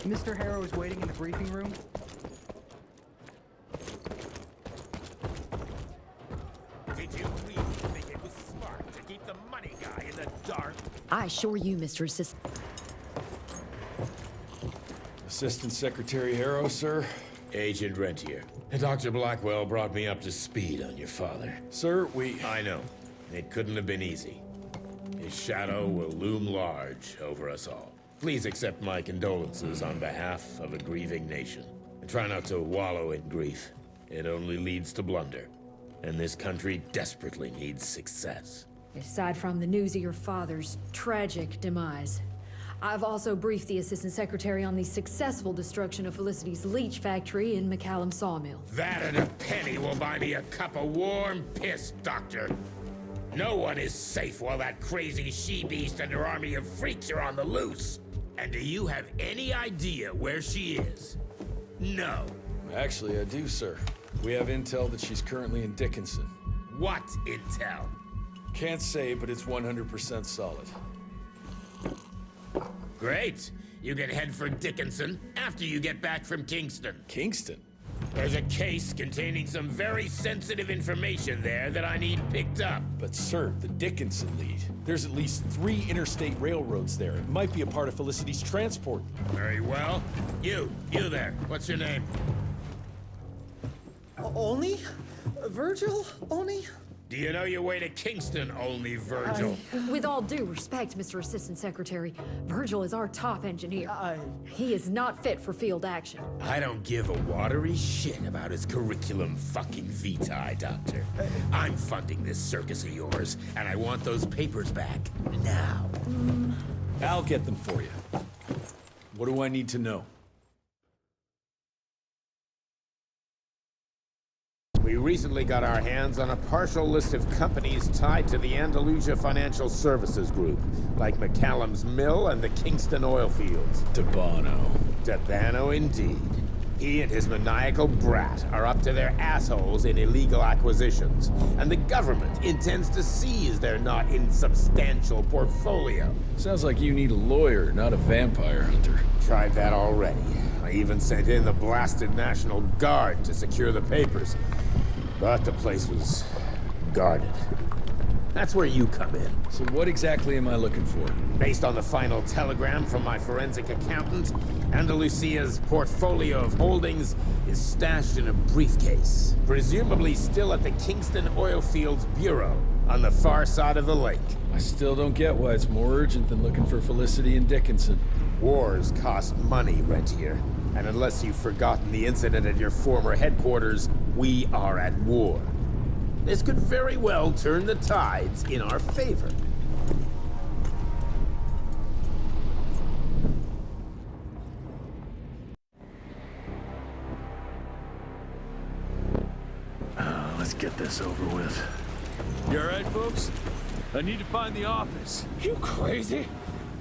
Mr. Harrow is waiting in the briefing room. Did you really think it was smart to keep the money guy in the dark? I assure you, Mr. Assistant. Assistant Secretary Harrow, sir. Agent Rentier. Dr. Blackwell brought me up to speed on your father. Sir, I know. It couldn't have been easy. His shadow will loom large over us all. Please accept my condolences on behalf of a grieving nation. And try not to wallow in grief. It only leads to blunder. And this country desperately needs success. Aside from the news of your father's tragic demise, I've also briefed the Assistant Secretary on the successful destruction of Felicity's leech factory in McCallum Sawmill. That and a penny will buy me a cup of warm piss, Doctor. No one is safe while that crazy she-beast and her army of freaks are on the loose. And do you have any idea where she is? No. Actually, I do, sir. We have intel that she's currently in Dickinson. What intel? Can't say, but it's 100% solid. Great. You can head for Dickinson after you get back from Kingston. Kingston? There's a case containing some very sensitive information there that I need picked up. But sir, the Dickinson lead. There's at least 3 interstate railroads there. It might be a part of Felicity's transport. Very well. You there. What's your name? Only? Virgil? Only? Do you know your way to Kingston, only Virgil? With all due respect, Mr. Assistant Secretary, Virgil is our top engineer. He is not fit for field action. I don't give a watery shit about his curriculum fucking vitae, Doctor. I'm funding this circus of yours, and I want those papers back now. I'll get them for you. What do I need to know? We recently got our hands on a partial list of companies tied to the Andalusia Financial Services Group, like McCallum's Mill and the Kingston oil fields. Debano indeed. He and his maniacal brat are up to their assholes in illegal acquisitions, and the government intends to seize their not insubstantial portfolio. Sounds like you need a lawyer, not a vampire hunter. Tried that already. I even sent in the blasted National Guard to secure the papers. But the place was guarded. That's where you come in. So what exactly am I looking for? Based on the final telegram from my forensic accountant, Andalusia's portfolio of holdings is stashed in a briefcase, presumably still at the Kingston Oilfields Bureau on the far side of the lake. I still don't get why it's more urgent than looking for Felicity and Dickinson. Wars cost money, Rentier. And unless you've forgotten the incident at your former headquarters, we are at war. This could very well turn the tides in our favor. Let's get this over with. You alright, folks? I need to find the office. You crazy?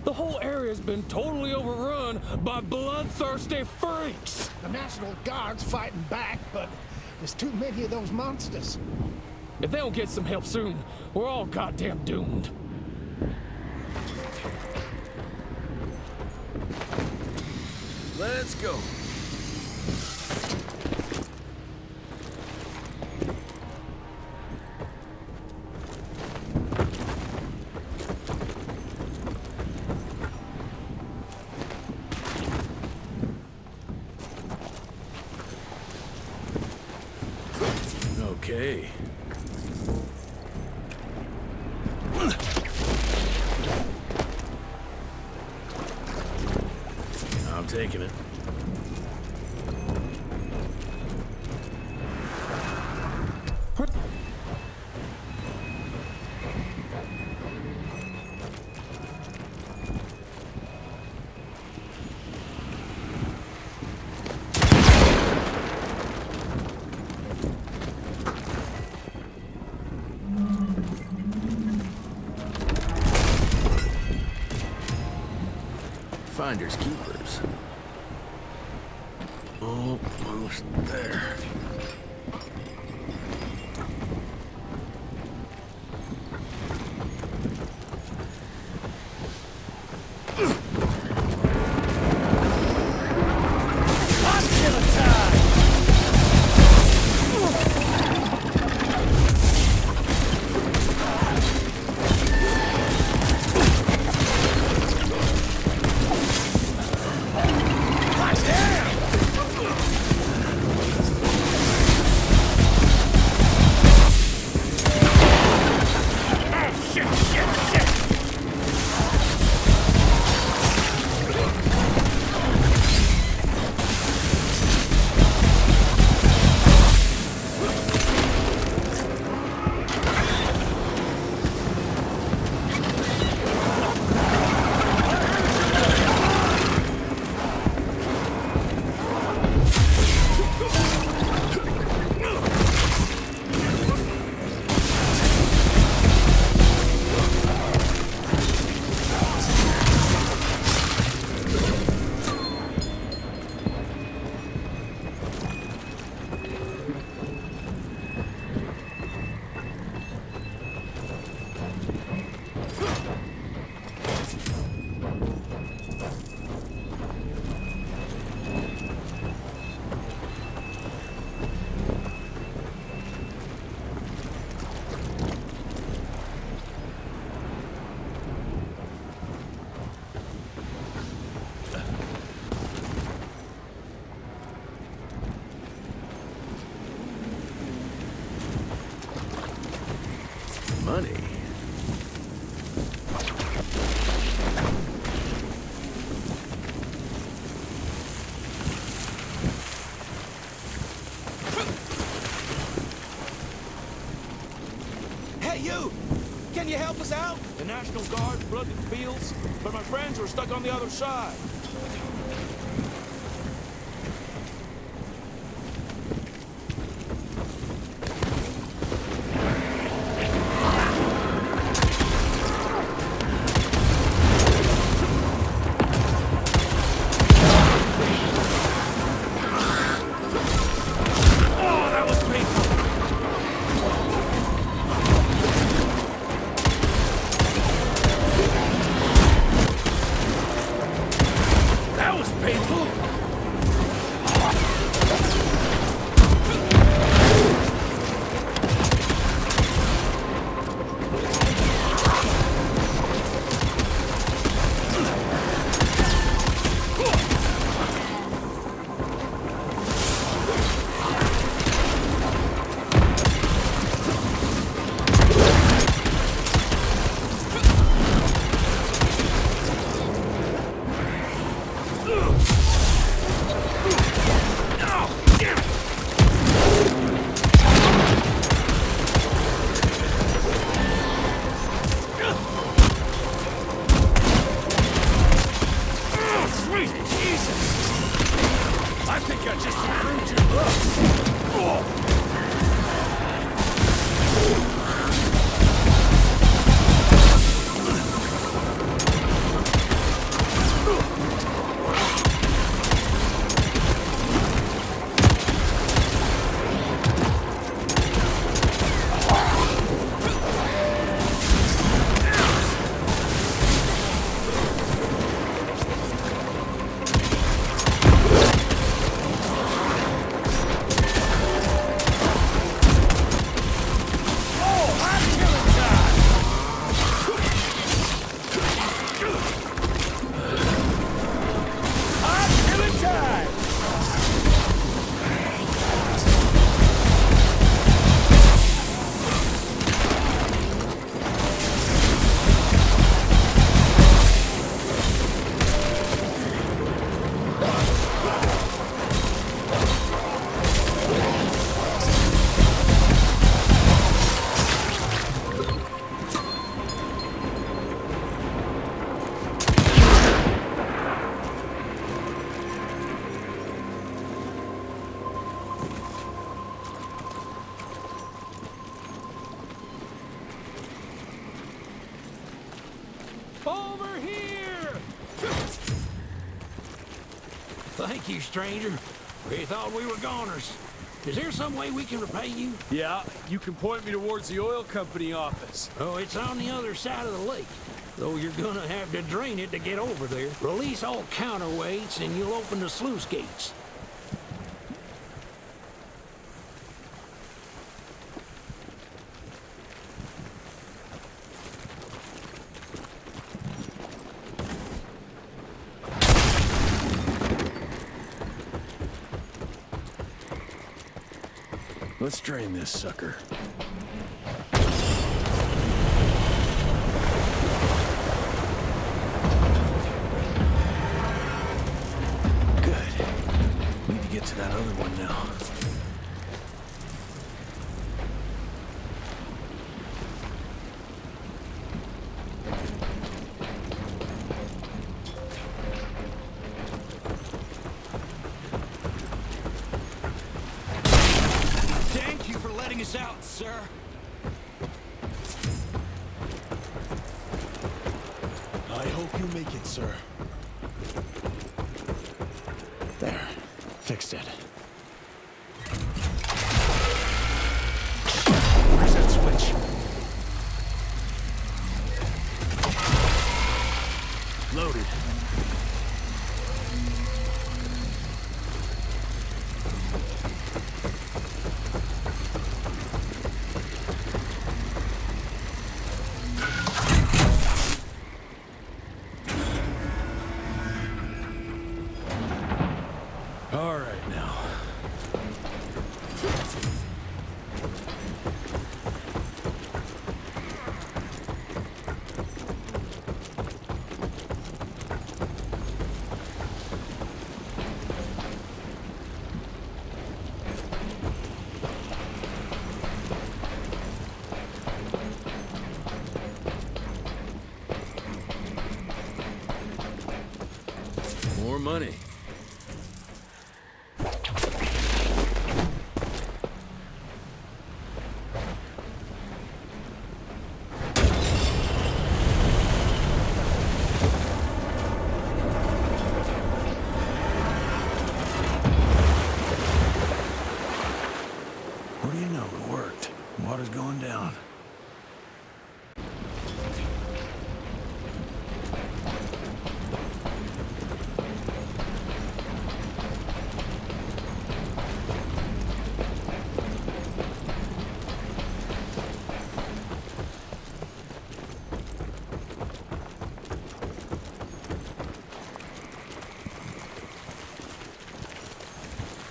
The whole area's been totally overrun by bloodthirsty freaks! The National Guard's fighting back, but there's too many of those monsters. If they don't get some help soon, we're all goddamn doomed. Let's go. Okay. I'm taking it. Finders keepers. Almost there. money. Hey, you! Can you help us out? The National Guard flooded the fields, but my friends were stuck on the other side. Over here! Thank you, stranger. We thought we were goners. Is there some way we can repay you? Yeah, you can point me towards the oil company office. Oh, it's on the other side of the lake. Though you're gonna have to drain it to get over there. Release all counterweights and you'll open the sluice gates. Let's drain this sucker. Good. Need to get to that other one now. Us out, sir. I hope you make it, sir. There. Fixed it. Where's that switch? Loaded. More money. What do you know? It worked. Water's going down.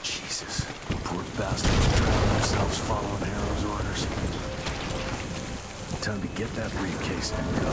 Jesus, poor bastards drown themselves following Harrow's orders. Time to get that briefcase and go.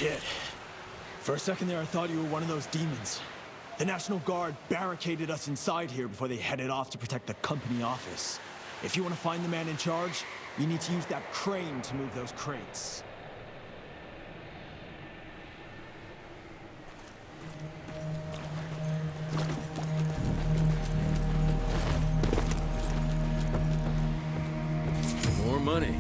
Shit. For a second there, I thought you were one of those demons. The National Guard barricaded us inside here before they headed off to protect the company office. If you want to find the man in charge, you need to use that crane to move those crates. More money.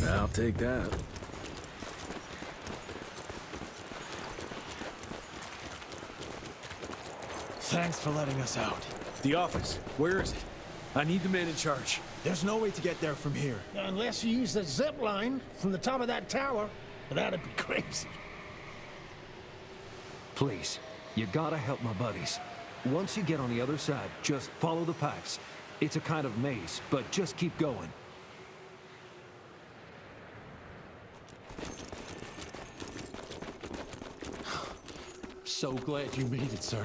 I'll take that. Thanks for letting us out. The office. Where is it? I need the man in charge. There's no way to get there from here. Unless you use the zip line from the top of that tower. That'd be crazy. Please, you gotta help my buddies. Once you get on the other side, just follow the pipes. It's a kind of maze, but just keep going. So glad you made it, sir.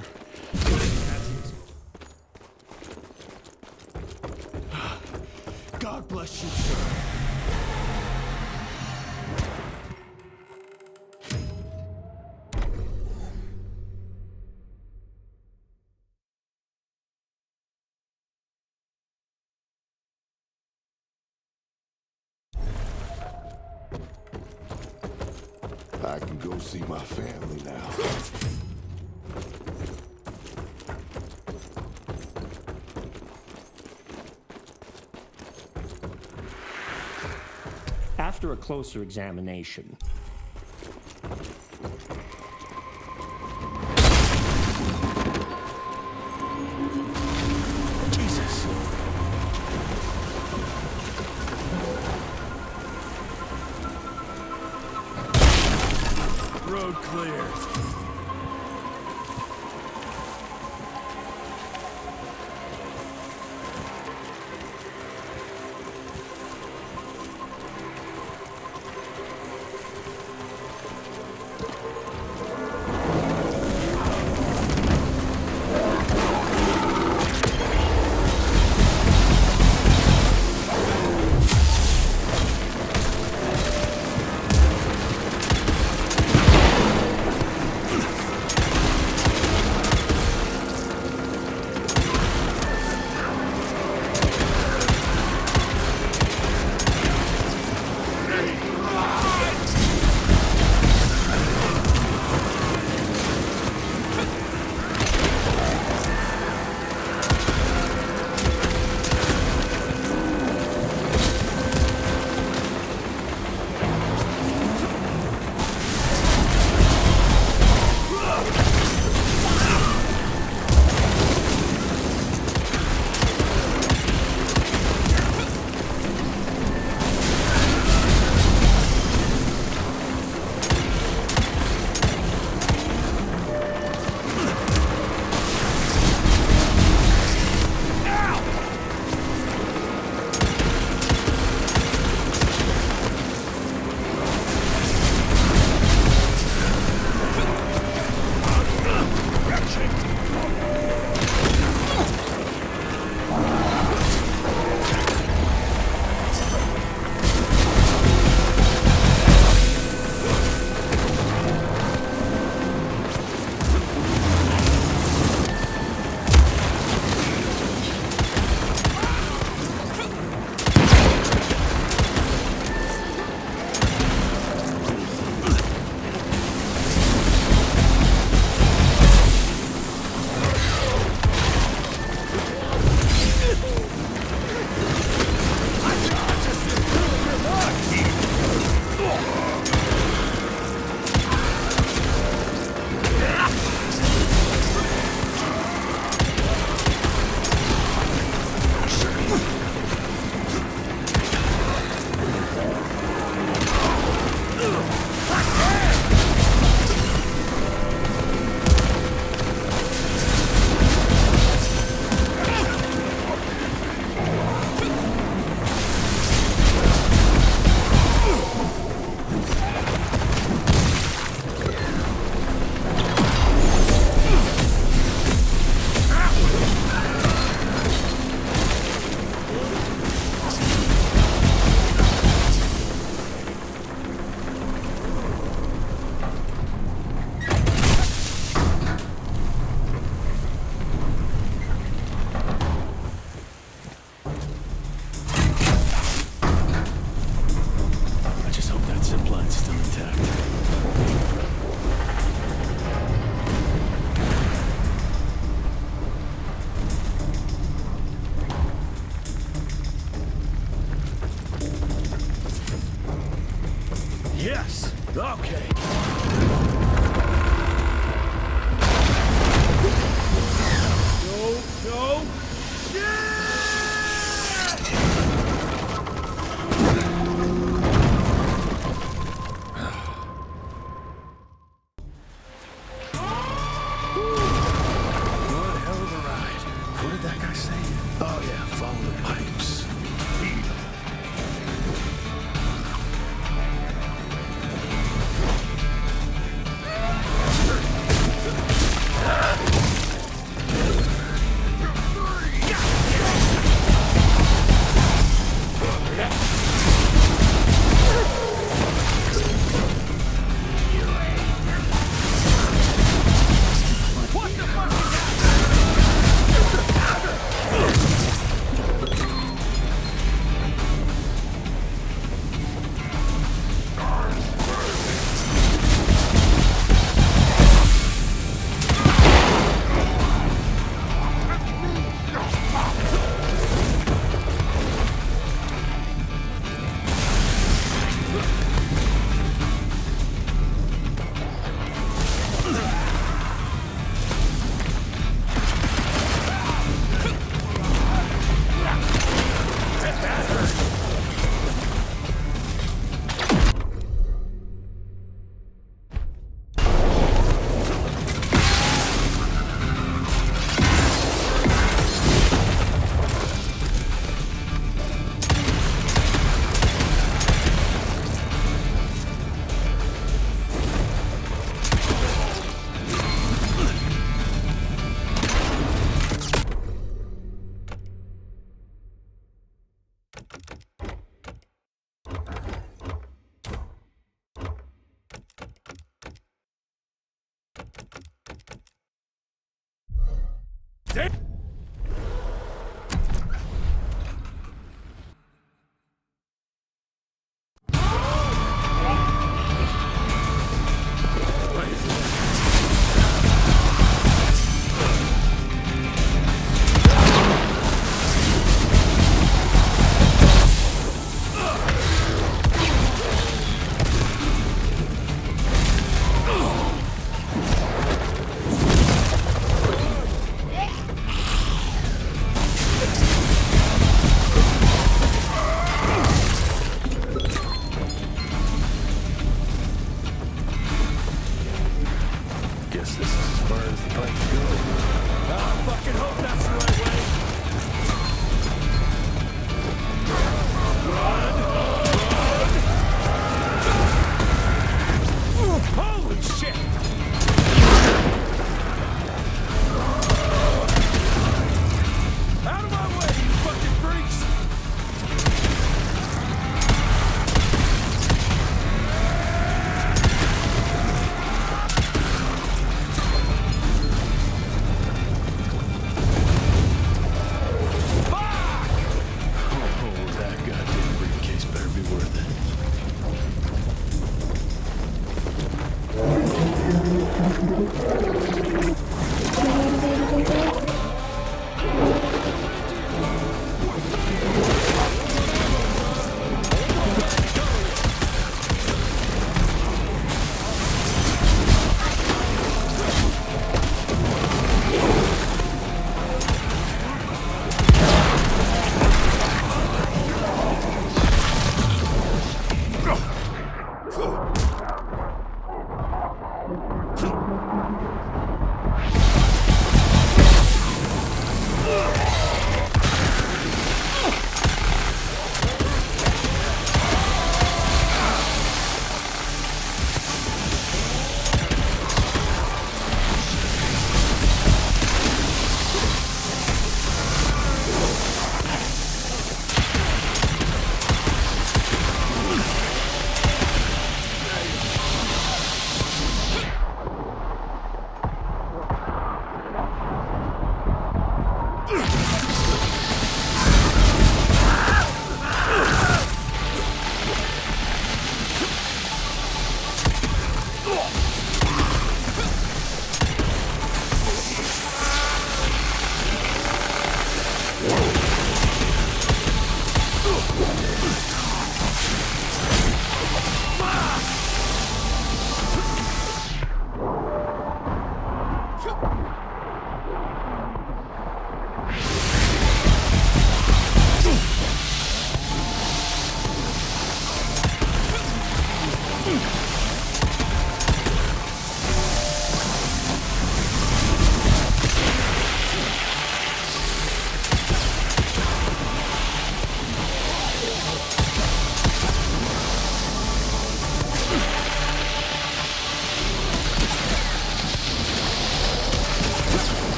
God bless you, sir. I can go see my family now. After a closer examination, Jesus. Road clear. Oh yeah, follow the pipes.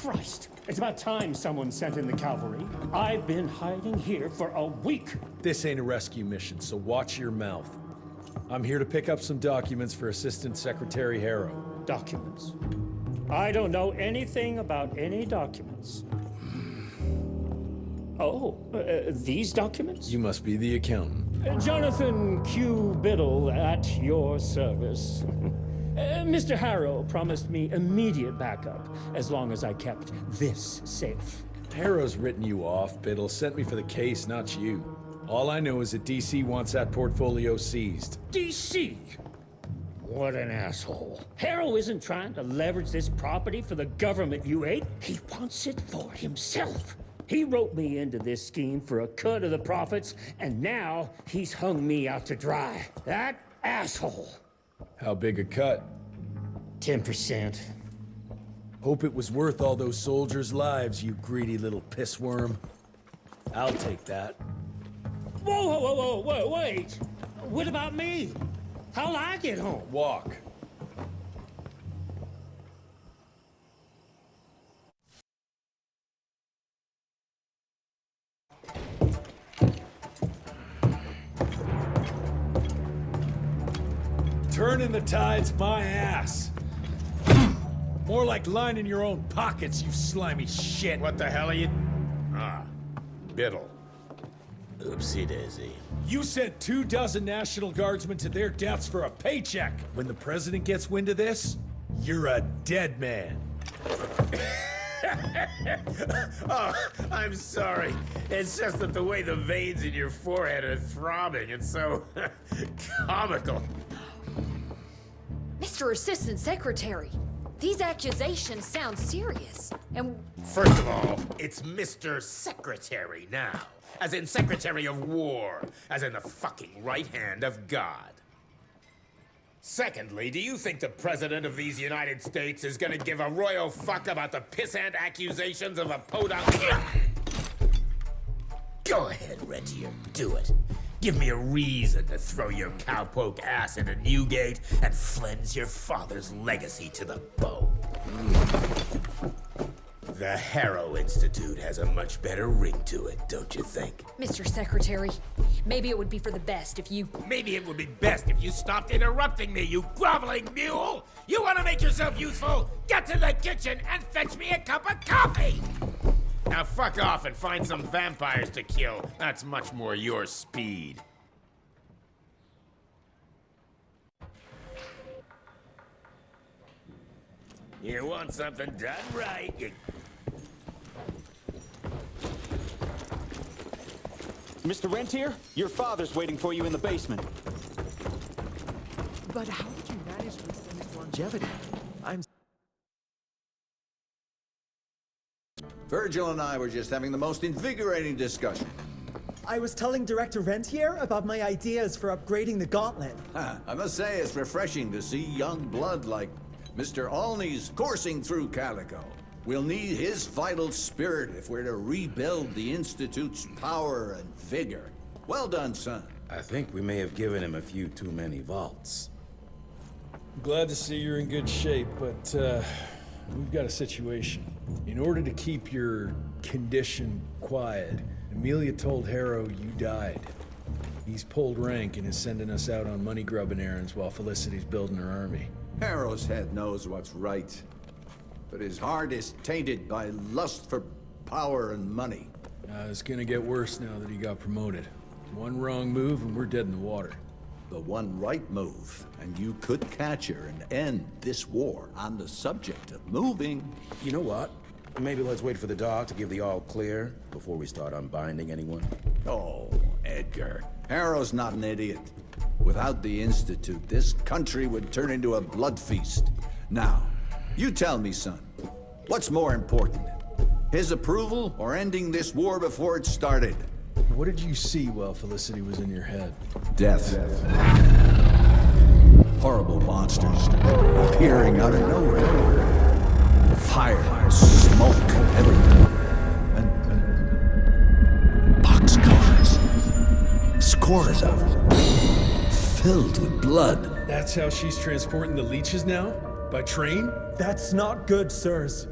Christ! It's about time someone sent in the cavalry. I've been hiding here for a week. This ain't a rescue mission, so watch your mouth. I'm here to pick up some documents for Assistant Secretary Harrow. Documents? I don't know anything about any documents. Oh, these documents? You must be the accountant. Jonathan Q. Biddle at your service. Mr. Harrow promised me immediate backup as long as I kept this safe. Harrow's written you off, Biddle. Sent me for the case, not you. All I know is that DC wants that portfolio seized. DC? What an asshole. Harrow isn't trying to leverage this property for the government you hate. He wants it for himself. He wrote me into this scheme for a cut of the profits, and now he's hung me out to dry. That asshole. How big a cut? 10%. Hope it was worth all those soldiers' lives, you greedy little pissworm. I'll take that. Whoa, wait! What about me? How'll I get home? Walk. Turning the tide's my ass. More like lining your own pockets, you slimy shit. What the hell are you... Ah, Biddle. Oopsie daisy. You sent 24 National Guardsmen to their deaths for a paycheck. When the president gets wind of this, you're a dead man. Oh, I'm sorry. It's just that the way the veins in your forehead are throbbing, it's so comical. Mr. Assistant Secretary, these accusations sound serious. And first of all, it's Mr. Secretary now. As in Secretary of War. As in the fucking right hand of God. Secondly, do you think the President of these United States is gonna give a royal fuck about the pissant accusations of a podunk? Go ahead, Rentier. Do it. Give me a reason to throw your cowpoke ass into Newgate and cleanse your father's legacy to the bone. The Harrow Institute has a much better ring to it, don't you think? Mr. Secretary, maybe it would be for the best if you... Maybe it would be best if you stopped interrupting me, you groveling mule! You want to make yourself useful? Get to the kitchen and fetch me a cup of coffee! Now fuck off and find some vampires to kill. That's much more your speed. You want something done right, you... Mr. Rentier, your father's waiting for you in the basement. But how did you manage to extend his longevity? Virgil and I were just having the most invigorating discussion. I was telling Director Rentier about my ideas for upgrading the gauntlet. I must say it's refreshing to see young blood like Mr. Olney's coursing through Calico. We'll need his vital spirit if we're to rebuild the Institute's power and vigor. Well done, son. I think we may have given him a few too many vaults. Glad to see you're in good shape, but we've got a situation. In order to keep your condition quiet, Amelia told Harrow you died. He's pulled rank and is sending us out on money-grubbing errands while Felicity's building her army. Harrow's head knows what's right, but his heart is tainted by lust for power and money. It's gonna get worse now that he got promoted. One wrong move and we're dead in the water. The one right move, and you could catch her and end this war. On the subject of moving... You know what? Maybe let's wait for the dog to give the all clear before we start unbinding anyone. Oh, Edgar. Harrow's not an idiot. Without the Institute, this country would turn into a blood feast. Now, you tell me, son, what's more important? His approval or ending this war before it started? What did you see while Felicity was in your head? Death. Horrible monsters appearing out of nowhere. Fire, smoke, everything. And boxcars. Scores of them. Filled with blood. That's how she's transporting the leeches now? By train? That's not good, sirs.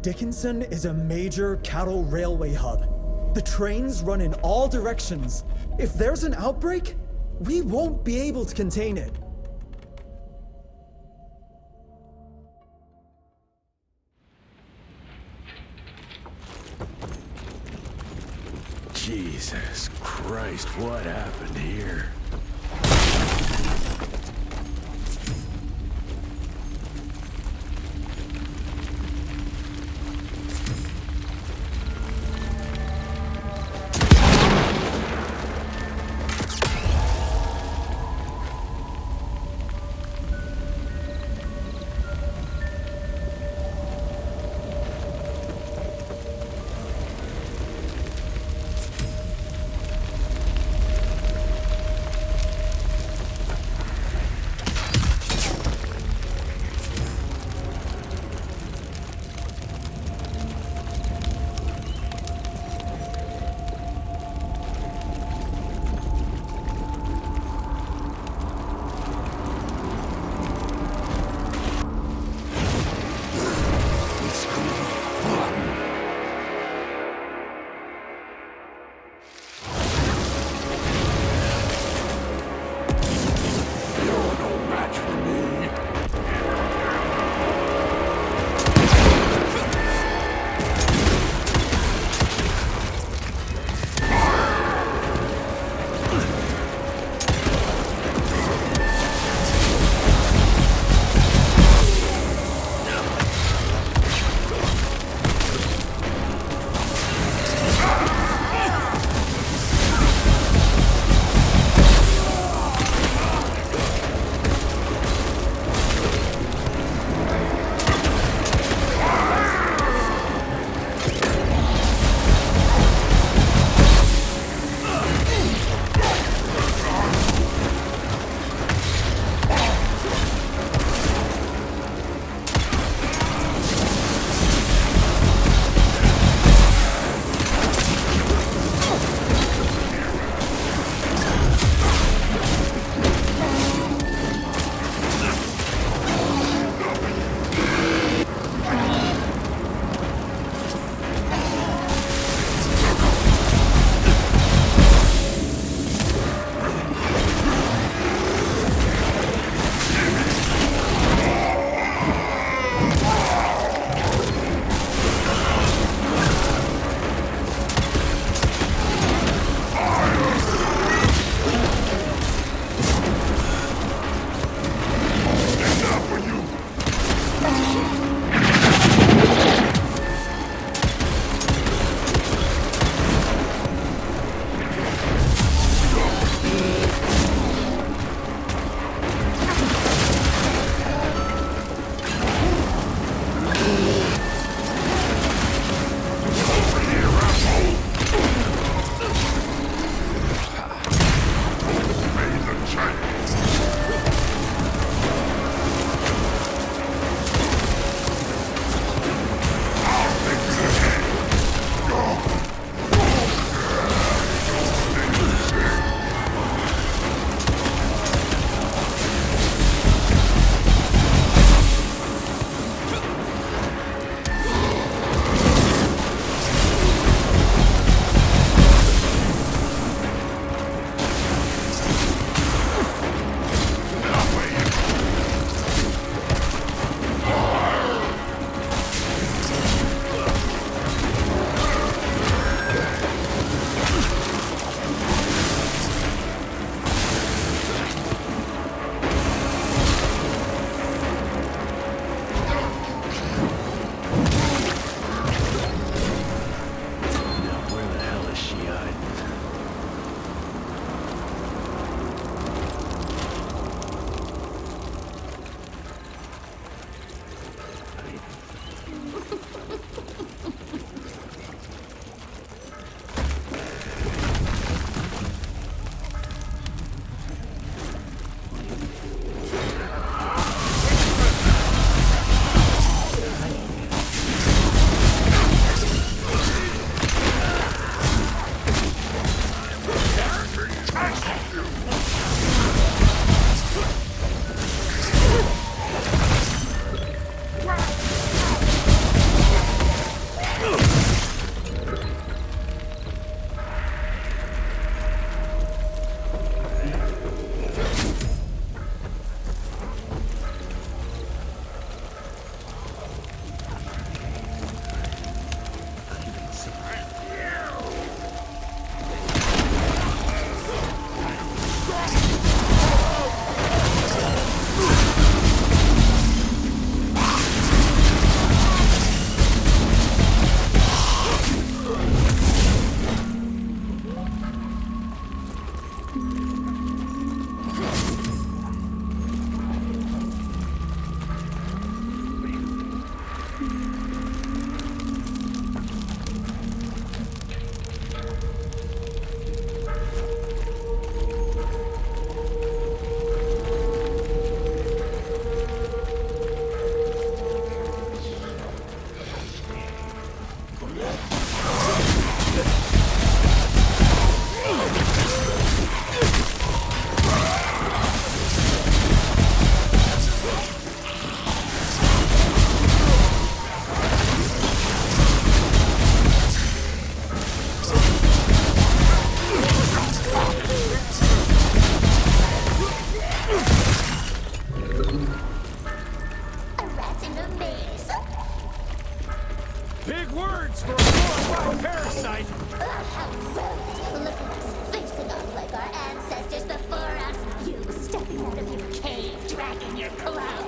Dickinson is a major cattle railway hub. The trains run in all directions. If there's an outbreak, we won't be able to contain it. Jesus Christ, what happened here? Big words for a glorified parasite! Look at us, facing off like our ancestors before us. You stepping out of your cave, dragging your club.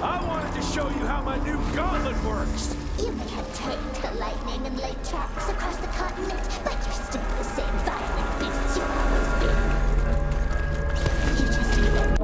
I wanted to show you how my new gauntlet works! You may have turned to lightning and laid traps across the continent, but you're still the same violent beasts you've always been. You just even...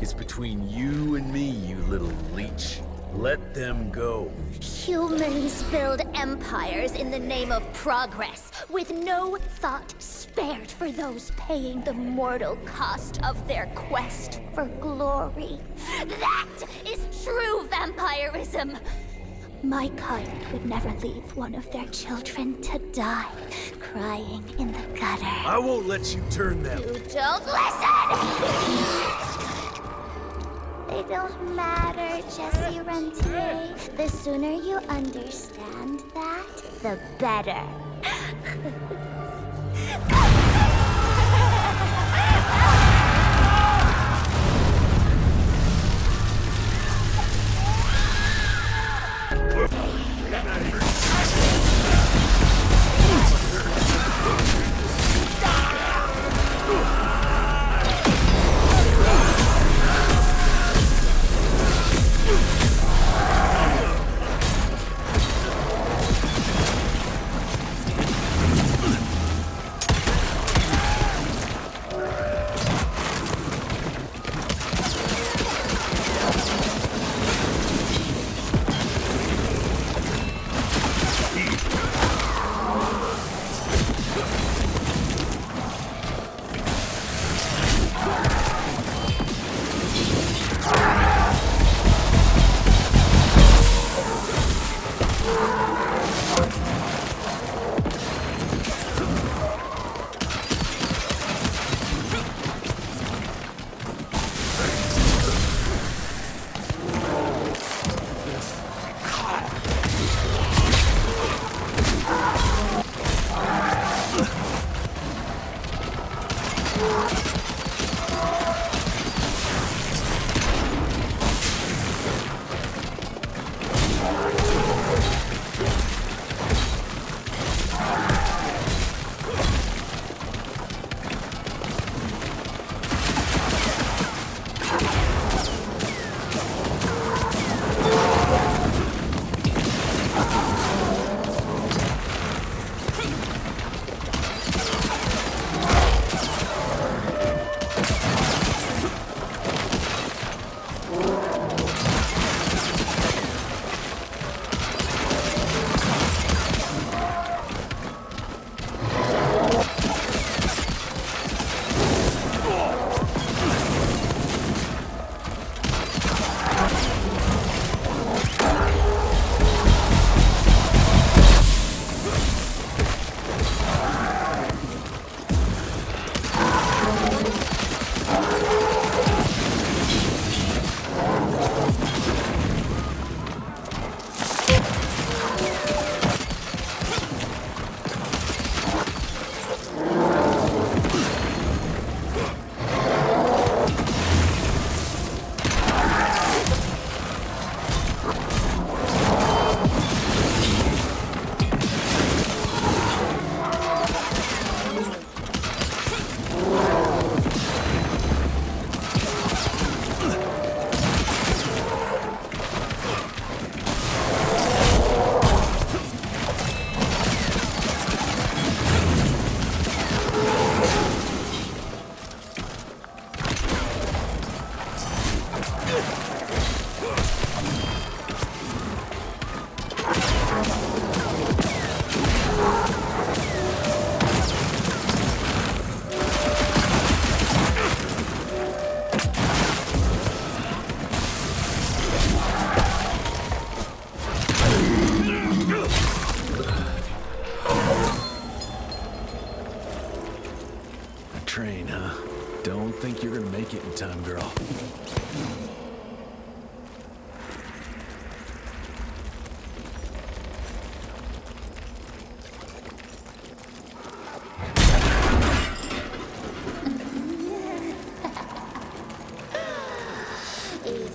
It's between you and me, you little leech. Let them go. Humans build empires in the name of progress, with no thought spared for those paying the mortal cost of their quest for glory. That is true vampirism! My kind would never leave one of their children to die, crying in the gutter. I won't let you turn them. You don't listen! They don't matter, Jesse Rentier. The sooner you understand that, the better.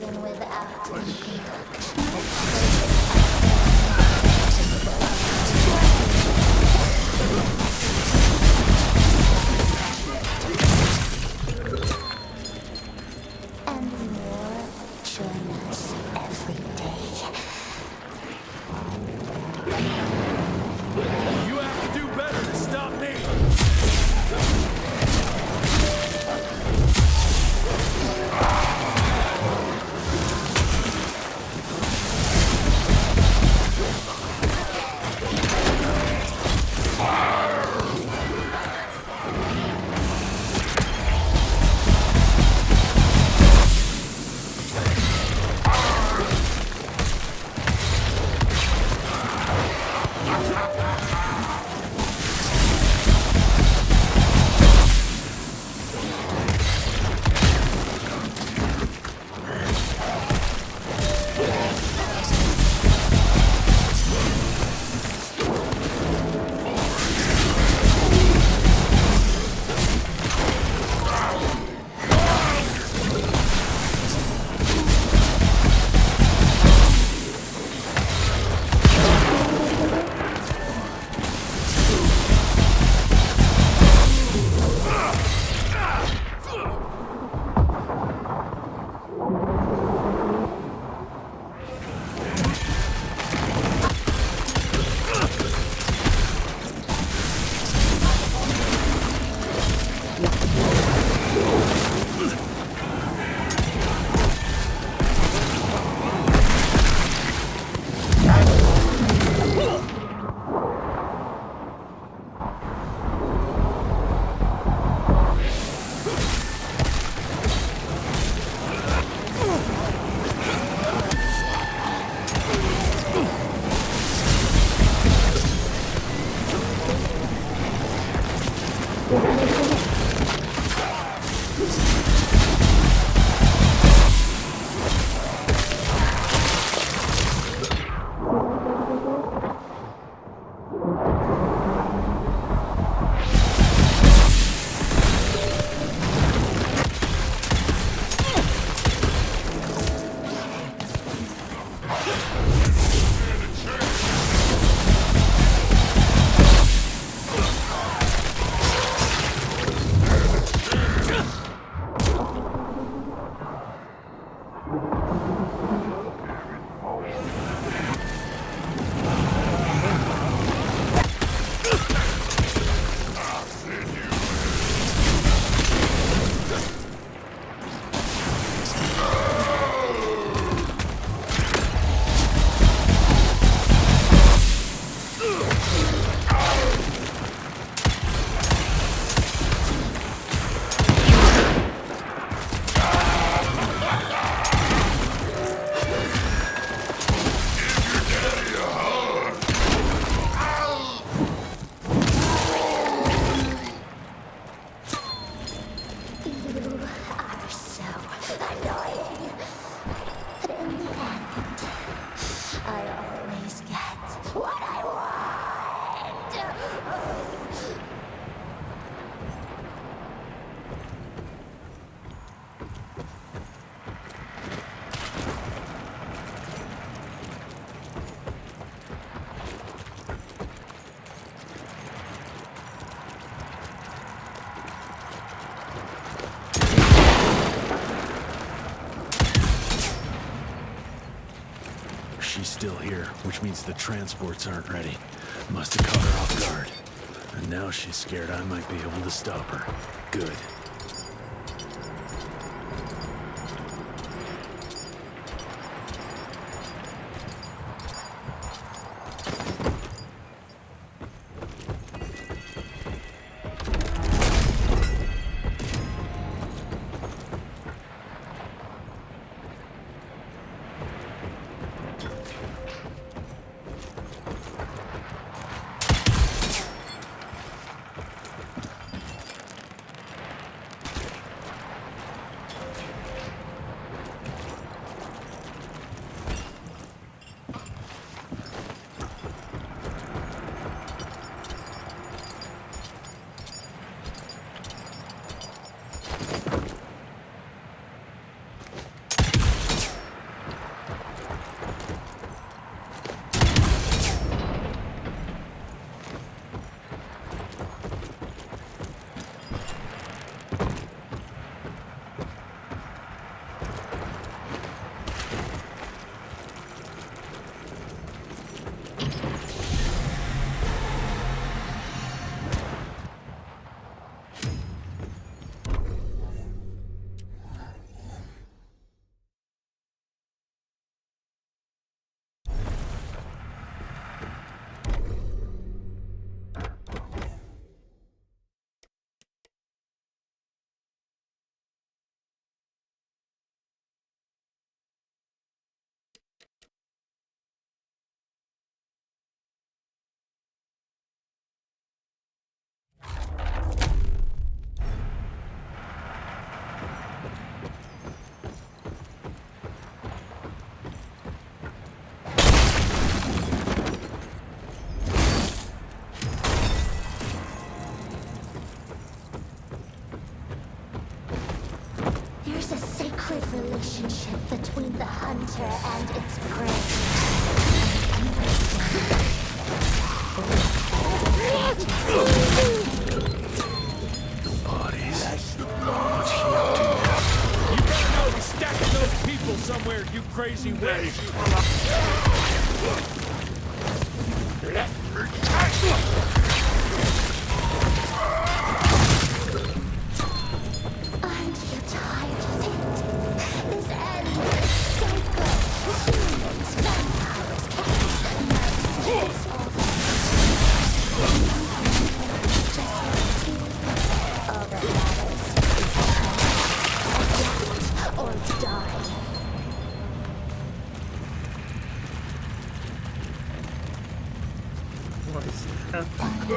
reason without looking and more join us every day. You have to do better to stop me! She's still here, which means the transports aren't ready. Must have caught her off guard. And now she's scared I might be able to stop her. Good. hunter and its prey. No bodies. What's she up to now? You better know he's stacking those people somewhere, you crazy wench. Aren't you tired of it? This endless cycle. Humans, vampires, cats, and mice. It's all just you. All that matters is adapt or die. What is happening?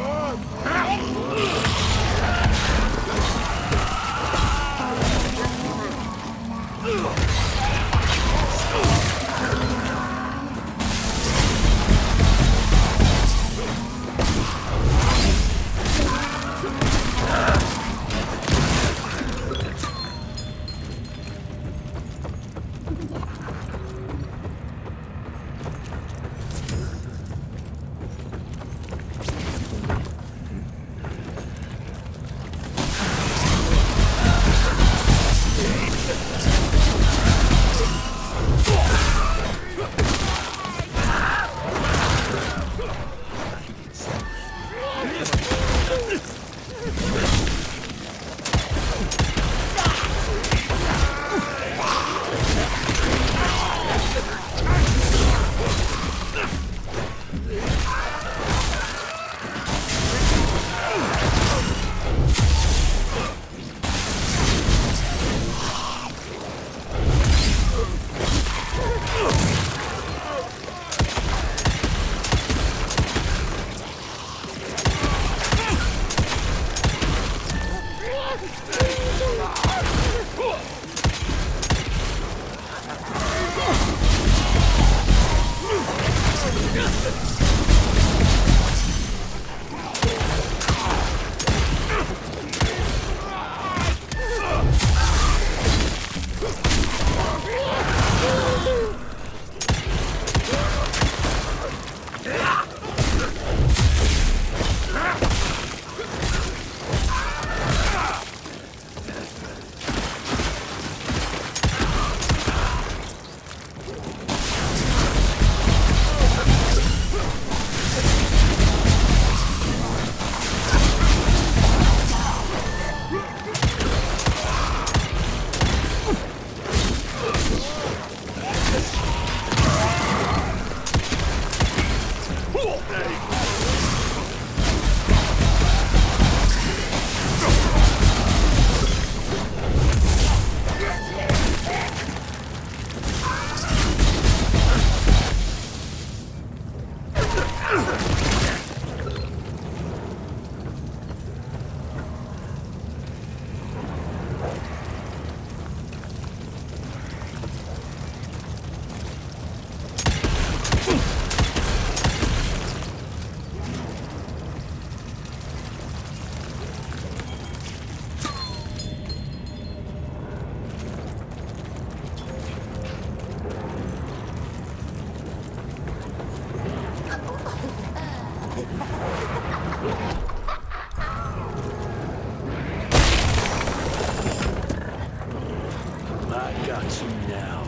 I got you now.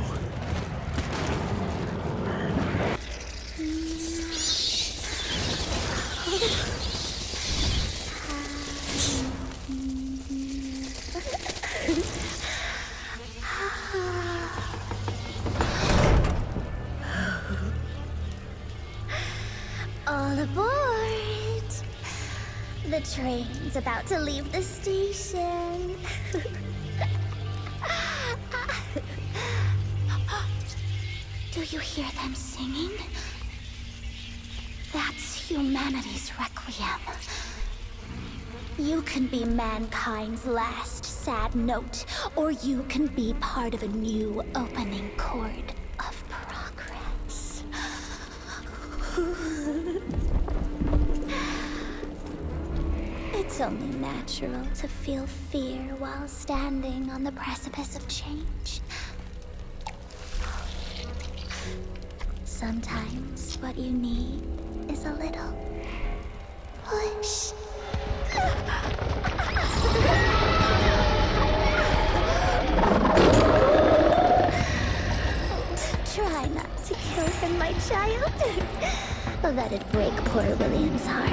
All aboard! The train's about to leave the station. Do you hear them singing? That's humanity's requiem. You can be mankind's last sad note, or you can be part of a new opening chord of progress. It's only natural to feel fear while standing on the precipice of change. Sometimes what you need is a little push. Try not to kill him, my child. Let it break poor William's heart.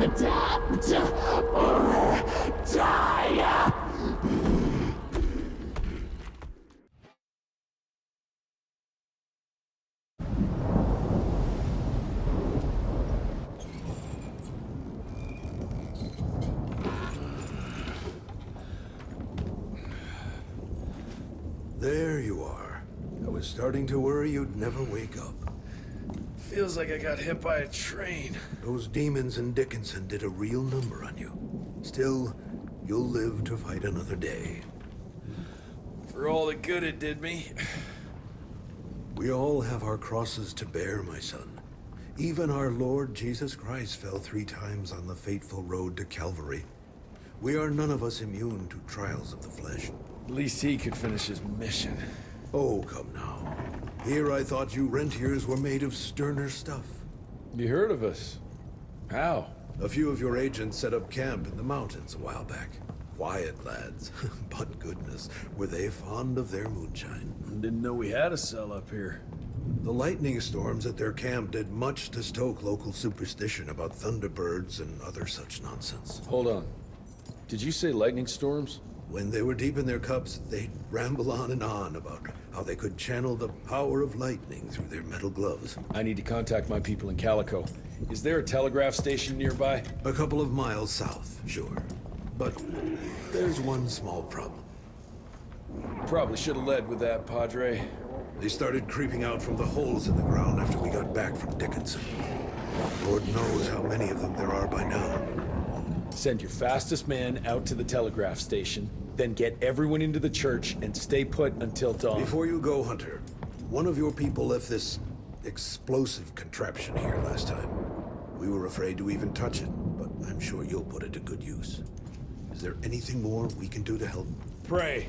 Adapt or die! There you are. I was starting to worry you'd never wake up. Feels like I got hit by a train. Those demons in Dickinson did a real number on you. Still, you'll live to fight another day. For all the good it did me. We all have our crosses to bear, my son. Even our Lord Jesus Christ fell 3 times on the fateful road to Calvary. We are none of us immune to trials of the flesh. At least he could finish his mission. Oh, come now. Here I thought you Rentiers were made of sterner stuff. You heard of us? How? A few of your agents set up camp in the mountains a while back. Quiet lads, but goodness, were they fond of their moonshine. Didn't know we had a cell up here. The lightning storms at their camp did much to stoke local superstition about thunderbirds and other such nonsense. Hold on. Did you say lightning storms? When they were deep in their cups, they'd ramble on and on about how they could channel the power of lightning through their metal gloves. I need to contact my people in Calico. Is there a telegraph station nearby? A couple of miles south, sure. But there's one small problem. Probably should have led with that, Padre. They started creeping out from the holes in the ground after we got back from Dickinson. Lord knows how many of them there are by now. Send your fastest man out to the telegraph station, then get everyone into the church and stay put until dawn. Before you go, Hunter, one of your people left this explosive contraption here last time. We were afraid to even touch it, but I'm sure you'll put it to good use. Is there anything more we can do to help? Pray.